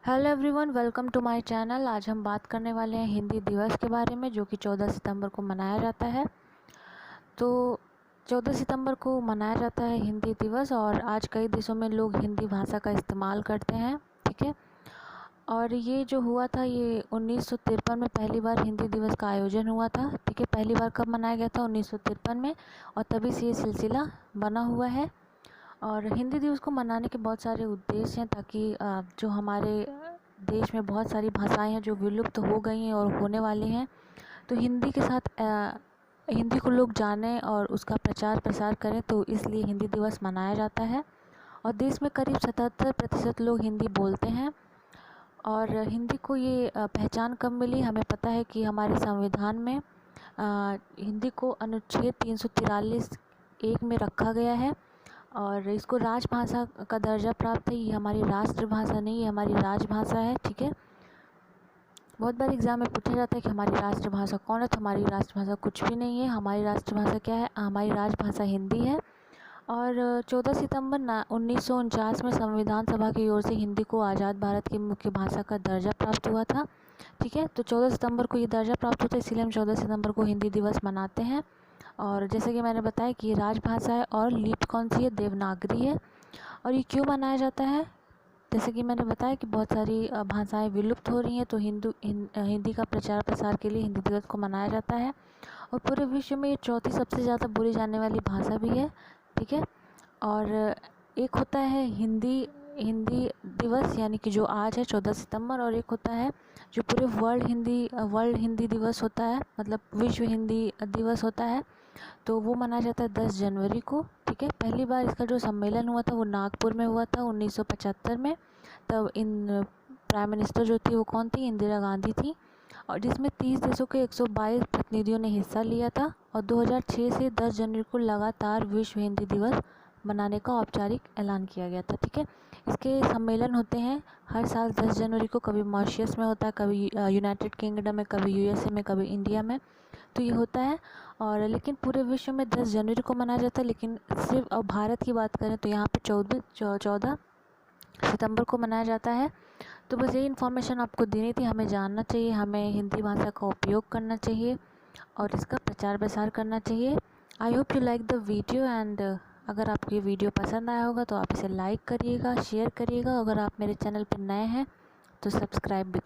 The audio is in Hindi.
Hello everyone, welcome to my channel. आज हम बात करने वाले हैं हिंदी दिवस के बारे में, जो कि 14 सितंबर को मनाया जाता है। तो 14 सितंबर को मनाया जाता है हिंदी दिवस, और आज कई देशों में लोग हिंदी भाषा का इस्तेमाल करते हैं। ठीक है। और ये जो हुआ था, ये 1953 में पहली बार हिंदी दिवस का आयोजन हुआ था। ठीक है। पहली बार कब मनाया गया था? 1953 में, और तभी से ये सिलसिला बना हुआ है। और हिंदी दिवस को मनाने के बहुत सारे उद्देश्य हैं, ताकि जो हमारे देश में बहुत सारी भाषाएं हैं जो विलुप्त हो गई हैं और होने वाली हैं, तो हिंदी के साथ हिंदी को लोग जानें और उसका प्रचार प्रसार करें, तो इसलिए हिंदी दिवस मनाया जाता है। और देश में करीब 77% लोग हिंदी बोलते हैं। और हिंदी को ये पहचान कब मिली? हमें पता है कि हमारे संविधान में हिंदी को अनुच्छेद 343(1) में रखा गया है, और इसको राजभाषा का दर्जा प्राप्त है। ये हमारी राष्ट्रभाषा नहीं है, हमारी राजभाषा है। ठीक है। बहुत बार एग्जाम में पूछा जाता है कि हमारी राष्ट्रभाषा कौन है, तो हमारी राष्ट्रभाषा कुछ भी नहीं है। हमारी राष्ट्रभाषा क्या है? हमारी राजभाषा हिंदी है। और 14 सितंबर 1949 में संविधान सभा की ओर से हिंदी को आज़ाद भारत की मुख्य भाषा का दर्जा प्राप्त हुआ था। ठीक है। तो 14 सितंबर को ये दर्जा प्राप्त होता है, इसीलिए हम 14 सितंबर को हिंदी दिवस मनाते हैं। और जैसे कि मैंने बताया कि ये राजभाषा है, और लिपि कौन सी है? देवनागरी है। और ये क्यों मनाया जाता है? जैसे कि मैंने बताया कि बहुत सारी भाषाएं विलुप्त हो रही हैं, तो हिंदी का प्रचार प्रसार के लिए हिंदी दिवस को मनाया जाता है। और पूरे विश्व में ये चौथी सबसे ज़्यादा बोली जाने वाली भाषा भी है। ठीक है। और एक होता है हिंदी हिंदी दिवस, यानी कि जो आज है 14 सितंबर, और एक होता है जो पूरे वर्ल्ड हिंदी दिवस होता है, मतलब विश्व हिंदी दिवस होता है, तो वो मनाया जाता है 10 जनवरी को। ठीक है। पहली बार इसका जो सम्मेलन हुआ था वो नागपुर में हुआ था 1975 में। तब इन प्राइम मिनिस्टर जो थी वो कौन थी? इंदिरा गांधी थी। और जिसमें 30 देशों के 122 प्रतिनिधियों ने हिस्सा लिया था। और 2006 से 10 जनवरी को लगातार विश्व हिंदी दिवस मनाने का औपचारिक ऐलान किया गया था। ठीक है। इसके सम्मेलन होते हैं हर साल 10 जनवरी को। कभी मॉरिशस में होता है, कभी यूनाइटेड किंगडम में, कभी यूएसए में, कभी इंडिया में, तो ये होता है। और लेकिन पूरे विश्व में 10 जनवरी को मनाया जाता है, लेकिन सिर्फ अब भारत की बात करें तो यहाँ पे 14 सितंबर को मनाया जाता है। तो बस यही इन्फॉर्मेशन आपको देनी थी। हमें जानना चाहिए, हमें हिंदी भाषा का उपयोग करना चाहिए और इसका प्रचार प्रसार करना चाहिए। I hope you like the video, and अगर आपको ये वीडियो पसंद आया होगा तो आप इसे लाइक करिएगा, शेयर करिएगा। अगर आप मेरे चैनल पर नए हैं तो सब्सक्राइब भी